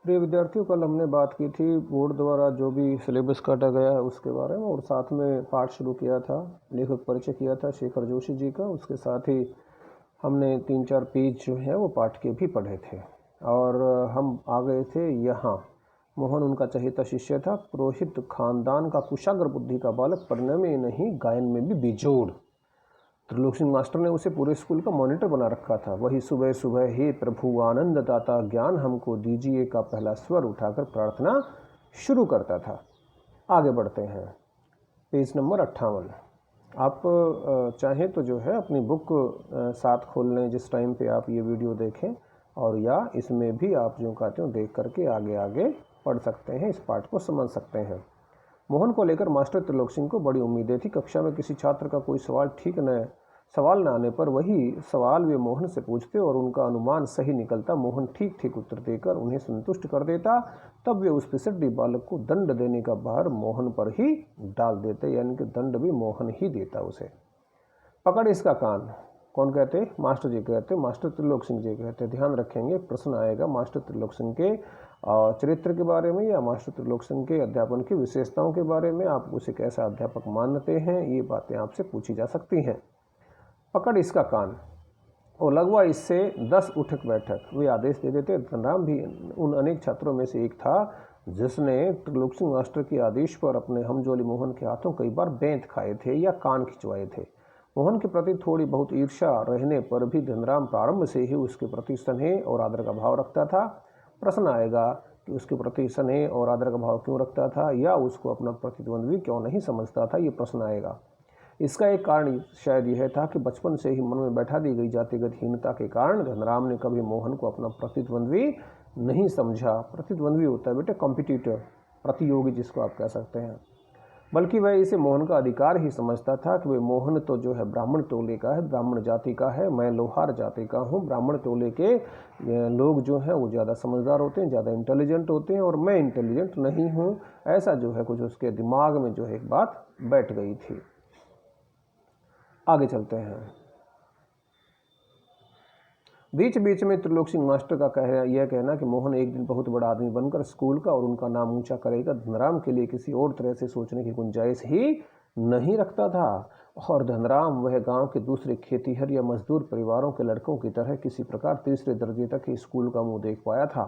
प्रिय विद्यार्थियों, कल हमने बात की थी बोर्ड द्वारा जो भी सिलेबस काटा गया है उसके बारे में, और साथ में पाठ शुरू किया था, लेखक परिचय किया था शेखर जोशी जी का। उसके साथ ही हमने 3-4 पेज जो है वो पाठ के भी पढ़े थे, और हम आ गए थे यहाँ। मोहन उनका चहेता शिष्य था, पुरोहित खानदान का कुशाग्र बुद्धि का बालक, पढ़ने में नहीं गायन में भी बेजोड़। त्रिलोक सिंह मास्टर ने उसे पूरे स्कूल का मॉनिटर बना रखा था। वही सुबह सुबह हे प्रभु आनंद दाता ज्ञान हमको दीजिए का पहला स्वर उठाकर प्रार्थना शुरू करता था। आगे बढ़ते हैं, पेज नंबर 58। आप चाहें तो जो है अपनी बुक साथ खोल लें जिस टाइम पे आप ये वीडियो देखें, और या इसमें भी आप जो कहते हो देख करके आगे आगे पढ़ सकते हैं, इस पाठ को समझ सकते हैं। मोहन को लेकर मास्टर त्रिलोक सिंह को बड़ी उम्मीदें थी। कक्षा में किसी छात्र का कोई सवाल न आने पर वही सवाल वे मोहन से पूछते और उनका अनुमान सही निकलता। मोहन ठीक ठीक उत्तर देकर उन्हें संतुष्ट कर देता। तब वे उस पिसड्डी बालक को दंड देने का भार मोहन पर ही डाल देते, यानी कि दंड भी मोहन ही देता उसे। पकड़ इसका कान, कौन कहते? मास्टर जी कहते, मास्टर त्रिलोक सिंह जी कहते। ध्यान रखेंगे, प्रश्न आएगा मास्टर त्रिलोक सिंह के चरित्र के बारे में या मास्टर त्रिलोक सिंह के अध्यापन की विशेषताओं के बारे में। आप उसे कैसा अध्यापक मानते हैं, ये बातें आपसे पूछी जा सकती हैं। पकड़ इसका कान और लगवा इससे 10 उठक बैठक, वे आदेश दे देते। धनराम भी उन अनेक छात्रों में से एक था जिसने त्रिलोक सिंह मास्टर के आदेश पर अपने हमजोली मोहन के हाथों कई बार बेंत खाए थे या कान खिंचवाए थे। मोहन के प्रति थोड़ी बहुत ईर्ष्या रहने पर भी धनराम प्रारंभ से ही उसके प्रति स्नेह और आदर का भाव रखता था। प्रश्न आएगा कि उसके प्रति स्नेह और आदर का भाव क्यों रखता था, या उसको अपना प्रतिद्वंद्वी क्यों नहीं समझता था, ये प्रश्न आएगा। इसका एक कारण शायद यह था कि बचपन से ही मन में बैठा दी गई जातिगत हीनता के कारण धनराम ने कभी मोहन को अपना प्रतिद्वंद्वी नहीं समझा। प्रतिद्वंद्वी होता है बेटे कॉम्पिटिटर, प्रतियोगी जिसको आप कह सकते हैं, बल्कि वह इसे मोहन का अधिकार ही समझता था कि वे मोहन तो जो है ब्राह्मण टोले का है, ब्राह्मण जाति का है, मैं लोहार जाति का हूँ। ब्राह्मण टोले के लोग जो हैं वो ज़्यादा समझदार होते हैं, ज़्यादा इंटेलिजेंट होते हैं, और मैं इंटेलिजेंट नहीं हूँ। ऐसा जो है कुछ उसके दिमाग में जो है एक बात बैठ गई थी। आगे चलते हैं। बीच बीच में त्रिलोक सिंह मास्टर का यह कहना कि मोहन एक दिन बहुत बड़ा आदमी बनकर स्कूल का और उनका नाम ऊंचा करेगा, धनराम के लिए किसी और तरह से सोचने की गुंजाइश ही नहीं रखता था। और धनराम वह गांव के दूसरे खेतीहर या मजदूर परिवारों के लड़कों की तरह किसी प्रकार तीसरे दर्जे तक ही स्कूल का मुंह देख पाया था।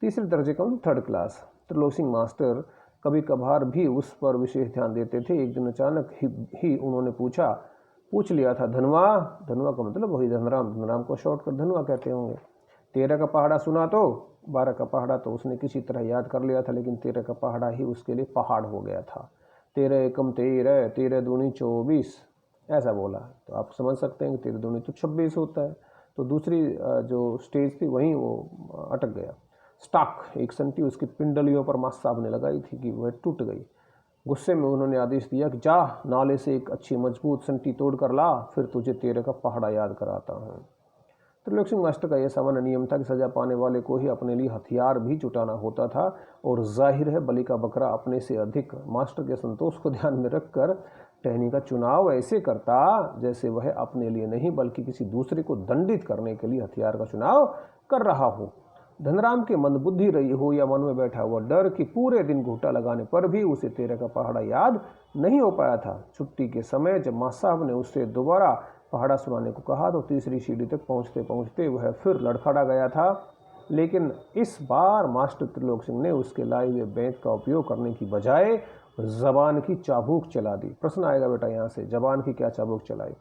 तीसरे दर्जे का मतलब 3rd class. Trilok Singh master कभी कभार भी उस पर विशेष ध्यान देते थे। एक दिन अचानक ही उन्होंने पूछ लिया था, धनवा का मतलब वही धनराम को शॉर्ट कर धनवा कहते होंगे, 13 का पहाड़ा सुना? तो 12 का पहाड़ा तो उसने किसी तरह याद कर लिया था, लेकिन 13 का पहाड़ा ही उसके लिए पहाड़ हो गया था। 13 एकम 13, 13 दूनी 24, ऐसा बोला। तो आप समझ सकते हैं कि 13 दूनी तो 26 होता है। तो दूसरी जो स्टेज थी वहीं वो अटक गया। स्टाक, एक संटी उसकी पिंडलियों पर मास्टर साहब ने लगाई थी कि वह टूट गई। गुस्से में उन्होंने आदेश दिया कि जा नाले से एक अच्छी मजबूत संटी तोड़ कर ला, फिर तुझे 13 का पहाड़ा याद कराता हूँ। त्रिलोक सिंह मास्टर का यह सामान्य नियम था कि सजा पाने वाले को ही अपने लिए हथियार भी जुटाना होता था, और जाहिर है बलि का बकरा अपने से अधिक मास्टर के संतोष को ध्यान में रखकर टहनी का चुनाव ऐसे करता जैसे वह अपने लिए नहीं बल्कि किसी दूसरे को दंडित करने के लिए हथियार का चुनाव कर रहा हो। धनराम की मंदबुद्धि रही हो या मन में बैठा हुआ डर कि पूरे दिन घूंटा लगाने पर भी उसे 13 का पहाड़ा याद नहीं हो पाया था। छुट्टी के समय जब मास्टर साहब ने उससे दोबारा पहाड़ा सुनाने को कहा तो तीसरी सीढ़ी तक पहुंचते पहुंचते वह फिर लड़खड़ा गया था। लेकिन इस बार मास्टर त्रिलोक सिंह ने उसके लाए हुए बेंत का उपयोग करने की बजाय जबान की चाबुक चला दी। प्रश्न आएगा बेटा यहाँ से, जबान की क्या चाबुक चलाई?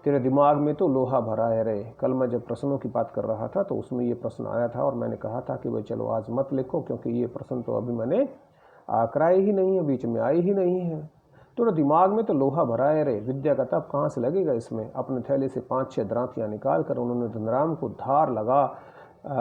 तेरे दिमाग में तो लोहा भरा है रे। कल मैं जब प्रश्नों की बात कर रहा था तो उसमें ये प्रश्न आया था, और मैंने कहा था कि भाई चलो आज मत लिखो, क्योंकि ये प्रश्न तो अभी मैंने कराए ही नहीं है, बीच में आए ही नहीं है। तो दिमाग में तो लोहा भरा है रे, विद्या का तप कहाँ से लगेगा इसमें? अपने थैले से 5-6 दरांतियाँ निकाल कर उन्होंने धनराम को धार लगा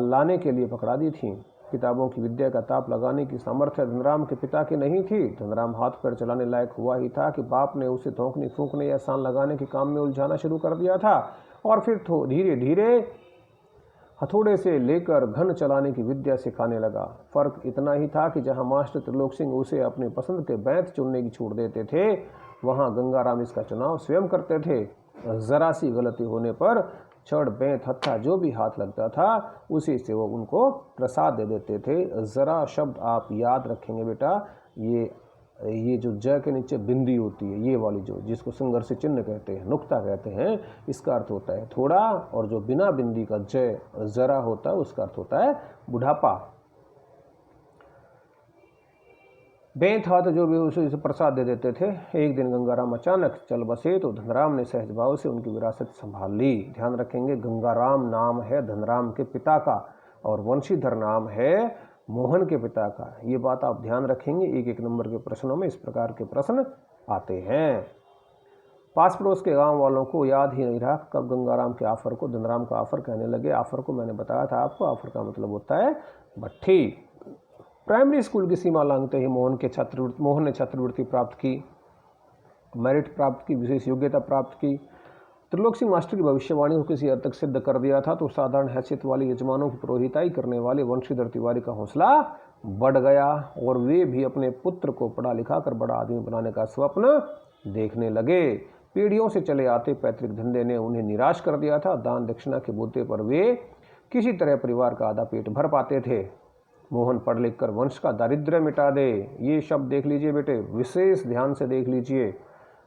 लाने के लिए पकड़ा दी थी। किताबों की विद्या का ताप लगाने की सामर्थ्य धनराम के पिता की नहीं थी। धनराम हाथ पैर चलाने लायक हुआ ही था कि बाप ने उसे धोखने फूंकने या सान लगाने के काम में उलझाना शुरू कर दिया था, और फिर धीरे धीरे हथौड़े से लेकर घन चलाने की विद्या सिखाने लगा। फर्क इतना ही था कि जहां मास्टर त्रिलोक सिंह उसे अपने पसंद के बैंत चुनने की छूट देते थे, वहां गंगाराम इसका चुनाव स्वयं करते थे। जरा सी गलती होने पर छड़ बेंत हत्था जो भी हाथ लगता था उसी से वो उनको प्रसाद दे देते थे। ज़रा शब्द आप याद रखेंगे बेटा, ये जो ज के नीचे बिंदी होती है, ये वाली जो जिसको संघर्ष चिन्ह कहते हैं, नुक्ता कहते हैं, इसका अर्थ होता है थोड़ा, और जो बिना बिंदी का जरा होता है उसका अर्थ होता है बुढ़ापा। बेंत हाथ जो भी उसे प्रसाद दे देते थे। एक दिन गंगाराम अचानक चल बसे तो धनराम ने सहज भाव से उनकी विरासत संभाल ली। ध्यान रखेंगे, गंगाराम नाम है धनराम के पिता का और वंशीधर नाम है मोहन के पिता का। ये बात आप ध्यान रखेंगे, एक एक नंबर के प्रश्नों में इस प्रकार के प्रश्न आते हैं। पास पड़ोस के गांव वालों को याद ही नहीं रहा कब गंगाराम के आफर को धनराम का आफर कहने लगे। आफर को मैंने बताया था आपको, आफर का मतलब होता है भट्ठी। प्राइमरी स्कूल की सीमा लांघते ही मोहन ने छात्रवृत्ति प्राप्त की, मेरिट प्राप्त की, विशेष योग्यता प्राप्त की। त्रिलोक सिंह मास्टर की भविष्यवाणी को किसी हद तक सिद्ध कर दिया था तो साधारण हैसियत वाले यजमानों की पुरोहिताई करने वाले वंशीधर तिवारी का हौसला बढ़ गया और वे भी अपने पुत्र को पढ़ा लिखा कर बड़ा आदमी बनाने का स्वप्न देखने लगे। पीढ़ियों से चले आते पैतृक धंधे ने उन्हें निराश कर दिया था। दान दक्षिणा के मुद्दे पर वे किसी तरह परिवार का आधा पेट भर पाते थे। मोहन पढ़ लिख कर वंश का दारिद्र्य मिटा दे, ये शब्द देख लीजिए बेटे, विशेष ध्यान से देख लीजिए।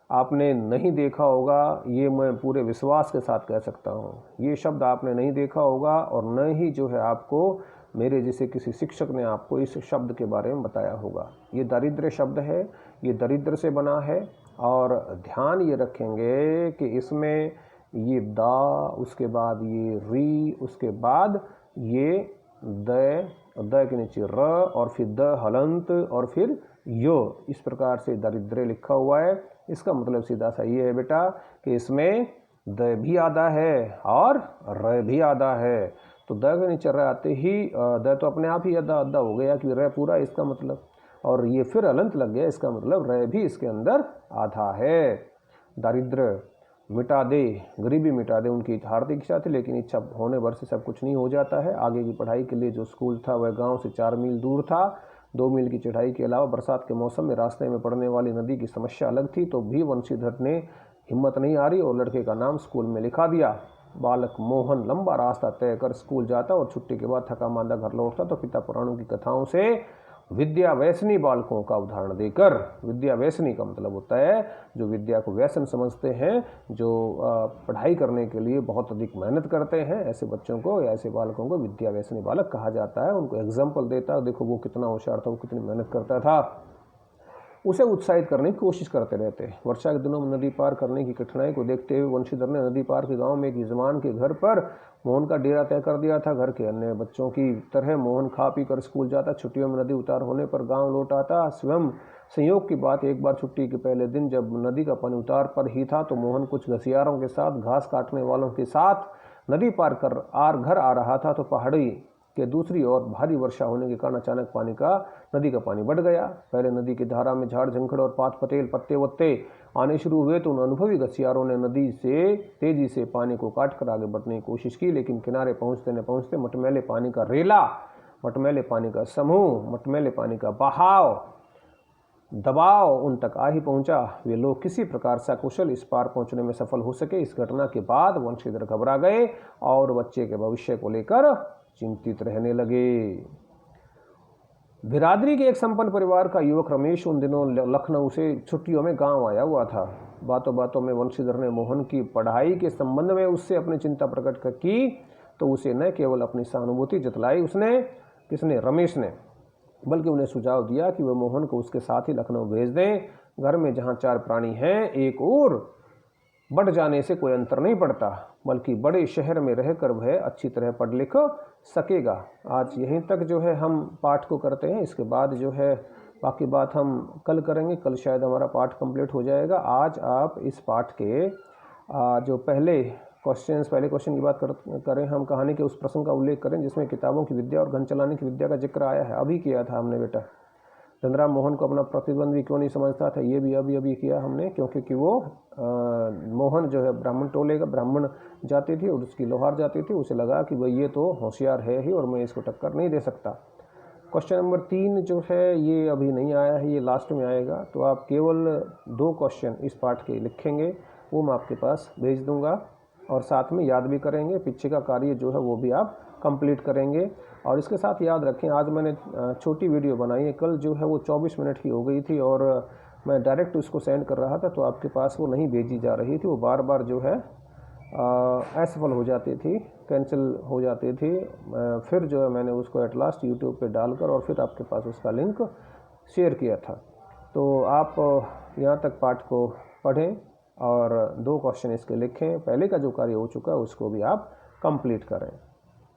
आपने नहीं देखा होगा, ये मैं पूरे विश्वास के साथ कह सकता हूँ, ये शब्द आपने नहीं देखा होगा और न ही जो है आपको मेरे जैसे किसी शिक्षक ने आपको इस शब्द के बारे में बताया होगा। ये दारिद्र्य शब्द है, ये दरिद्र से बना है। और ध्यान ये रखेंगे कि इसमें ये दा, उसके बाद ये री, उसके बाद ये द के नीचे र और फिर द हलंत और फिर यो, इस प्रकार से दरिद्र लिखा हुआ है। इसका मतलब सीधा सा ये है बेटा कि इसमें द भी आधा है और र भी आधा है। तो द के नीचे र आते ही द तो अपने आप ही आधा आधा हो गया कि र पूरा, इसका मतलब, और ये फिर अलंत लग गया, इसका मतलब र भी इसके अंदर आधा है। दारिद्र मिटा दे, गरीबी मिटा दे, उनकी हार्दिक इच्छा थी, लेकिन इच्छा होने भर से सब कुछ नहीं हो जाता है। आगे की पढ़ाई के लिए जो स्कूल था वह गांव से 4 मील दूर था। 2 मील की चढ़ाई के अलावा बरसात के मौसम में रास्ते में पड़ने वाली नदी की समस्या अलग थी, तो भी वंशीधर ने हिम्मत नहीं हारी और लड़के का नाम स्कूल में लिखा दिया। बालक मोहन लंबा रास्ता तय कर स्कूल जाता और छुट्टी के बाद थका मांदा घर लौटता तो पिता पुराणों की कथाओं से विद्या व्यसनी बालकों का उदाहरण देकर, विद्या व्यसनी का मतलब होता है जो विद्या को व्यसन समझते हैं, जो पढ़ाई करने के लिए बहुत अधिक मेहनत करते हैं, ऐसे बच्चों को या ऐसे बालकों को विद्या व्यसनी बालक कहा जाता है। उनको एग्जाम्पल देता है, देखो वो कितना होशियार था, वो कितनी मेहनत करता था, उसे उत्साहित करने की कोशिश करते रहते हैं। वर्षा के दिनों में नदी पार करने की कठिनाई को देखते हुए वंशीधर ने नदी पार के गांव में एक यजमान के घर पर मोहन का डेरा तय कर दिया था। घर के अन्य बच्चों की तरह मोहन खा पी कर स्कूल जाता, छुट्टियों में नदी उतार होने पर गांव लौट आता। स्वयं संयोग की बात, एक बार छुट्टी के पहले दिन जब नदी का पानी उतार पर ही था तो मोहन कुछ घसियारों के साथ, घास काटने वालों के साथ नदी पार कर घर आ रहा था तो पहाड़ी के दूसरी ओर भारी वर्षा होने के कारण अचानक नदी का पानी बढ़ गया। पहले नदी की धारा में झाड़ झंखड़ और पात पतेल पत्ते वत्ते आने शुरू हुए तो उन अनुभवी घसियारों ने नदी से तेजी से पानी को काट कर आगे बढ़ने की कोशिश की, लेकिन किनारे पहुंचते न पहुंचते मटमैले पानी का रेला, मटमैले पानी का समूह, मटमैले पानी का बहाव, दबाव उन तक आ ही पहुंचा। वे लोग किसी प्रकार सकुशल इस पार पहुंचने में सफल हो सके। इस घटना के बाद वंशीधर घबरा गए और बच्चे के भविष्य को लेकर चिंतित रहने लगे। बिरादरी के एक संपन्न परिवार का युवक रमेश उन दिनों लखनऊ से छुट्टियों में गांव आया हुआ था। बातों बातों में वंशीधर ने मोहन की पढ़ाई के संबंध में उससे अपनी चिंता प्रकट की तो उसे न केवल अपनी सहानुभूति जतलाई रमेश ने, बल्कि उन्हें सुझाव दिया कि वह मोहन को उसके साथ ही लखनऊ भेज दें। घर में जहां 4 प्राणी हैं, एक और बढ़ जाने से कोई अंतर नहीं पड़ता, बल्कि बड़े शहर में रहकर वह अच्छी तरह पढ़ लिख सकेगा। आज यहीं तक जो है हम पाठ को करते हैं, इसके बाद जो है बाकी बात हम कल करेंगे। कल शायद हमारा पाठ कंप्लीट हो जाएगा। आज आप इस पाठ के जो पहले क्वेश्चन की बात करें, हम कहानी के उस प्रसंग का उल्लेख करें जिसमें किताबों की विद्या और गन चलाने की विद्या का जिक्र आया है। अभी किया था हमने बेटा। धनराम मोहन को अपना प्रतिद्वंदी क्यों नहीं समझता था, ये भी अभी किया हमने, क्योंकि वो मोहन जो है ब्राह्मण टोले का, ब्राह्मण जाति थी और उसकी लोहार जाति थी। उसे लगा कि भाई ये तो होशियार है ही और मैं इसको टक्कर नहीं दे सकता। क्वेश्चन नंबर 3 जो है ये अभी नहीं आया है, ये लास्ट में आएगा। तो आप केवल 2 क्वेश्चन इस पाठ के लिखेंगे, वो मैं आपके पास भेज दूंगा और साथ में याद भी करेंगे, पीछे का कार्य जो है वो भी आप कंप्लीट करेंगे। और इसके साथ याद रखें, आज मैंने छोटी वीडियो बनाई है, कल जो है वो 24 मिनट की हो गई थी और मैं डायरेक्ट उसको सेंड कर रहा था तो आपके पास वो नहीं भेजी जा रही थी, वो बार बार जो है असफल हो जाती थी, कैंसिल हो जाती थी। फिर जो है मैंने उसको एट लास्ट यूट्यूब पे डालकर और फिर आपके पास उसका लिंक शेयर किया था। तो आप यहाँ तक पाठ को पढ़ें और 2 क्वेश्चन इसके लिखें, पहले का जो कार्य हो चुका है उसको भी आप कंप्लीट करें।